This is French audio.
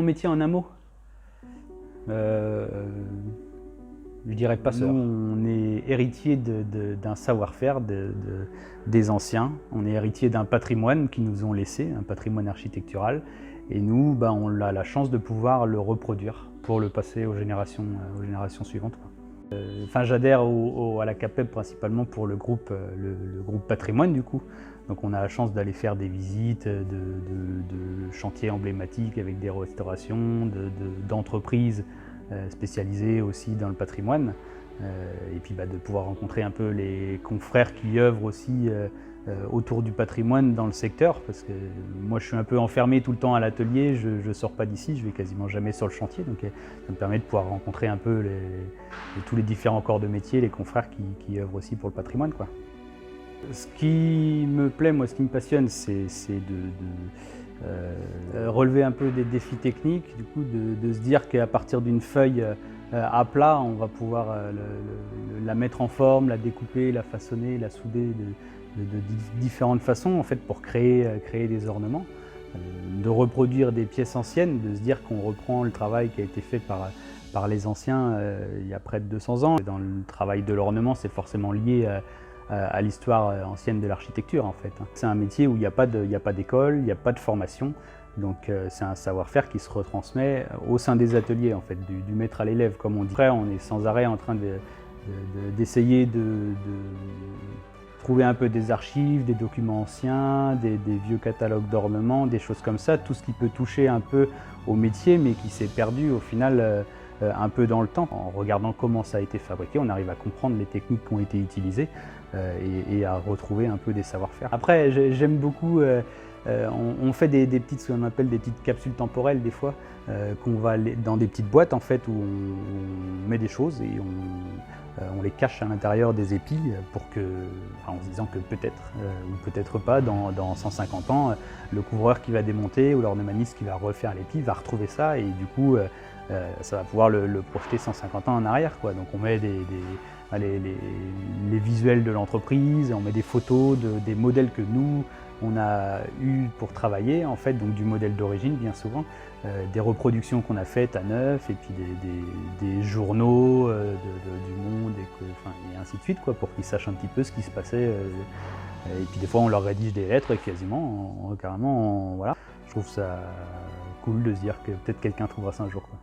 métier en un mot? Je dirais pas ça. Nous, on est héritier d'un savoir-faire des anciens. On est héritier d'un patrimoine qu'ils nous ont laissé, un patrimoine architectural. Et nous, on a la chance de pouvoir le reproduire pour le passer aux générations suivantes. J'adhère à la CAPEB principalement pour le groupe patrimoine du coup. Donc on a la chance d'aller faire des visites de chantiers emblématiques avec des restaurations, d'entreprises spécialisées aussi dans le patrimoine. Et puis de pouvoir rencontrer un peu les confrères qui œuvrent aussi autour du patrimoine dans le secteur, parce que moi je suis un peu enfermé tout le temps à l'atelier, je ne sors pas d'ici, je vais quasiment jamais sur le chantier, donc ça me permet de pouvoir rencontrer un peu tous les différents corps de métier, les confrères qui œuvrent aussi pour le patrimoine, quoi. Ce qui me plaît, moi, ce qui me passionne, c'est de relever un peu des défis techniques, du coup, de se dire qu'à partir d'une feuille à plat, on va pouvoir la mettre en forme, la découper, la façonner, la souder de différentes façons, en fait, pour créer des ornements, de reproduire des pièces anciennes, de se dire qu'on reprend le travail qui a été fait par les anciens il y a près de 200 ans. Dans le travail de l'ornement, c'est forcément lié à l'histoire ancienne de l'architecture, en fait. C'est un métier où il n'y a pas d'école, il n'y a pas de formation, donc c'est un savoir-faire qui se retransmet au sein des ateliers, en fait, du maître à l'élève, comme on dit. Après, on est sans arrêt en train d'essayer de trouver un peu des archives, des documents anciens, des vieux catalogues d'ornements, des choses comme ça, tout ce qui peut toucher un peu au métier, mais qui s'est perdu au final un peu dans le temps. En regardant comment ça a été fabriqué, on arrive à comprendre les techniques qui ont été utilisées et à retrouver un peu des savoir-faire. Après, j'aime beaucoup, on fait ce qu'on appelle des petites capsules temporelles des fois, qu'on va dans des petites boîtes en fait, où on met des choses et on les cache à l'intérieur des épis en se disant que peut-être ou peut-être pas, dans 150 ans, le couvreur qui va démonter ou l'ornemaniste qui va refaire l'épi va retrouver ça et du coup ça va pouvoir le projeter 150 ans en arrière, quoi. Donc on met les visuels de l'entreprise, on met des photos des modèles que nous on a eu pour travailler, en fait, donc du modèle d'origine bien souvent, des reproductions qu'on a faites à neuf, et puis des journaux du monde, et ainsi de suite, quoi, pour qu'ils sachent un petit peu ce qui se passait. Et puis des fois on leur rédige des lettres carrément, voilà. Je trouve ça cool de se dire que peut-être quelqu'un trouvera ça un jour, quoi.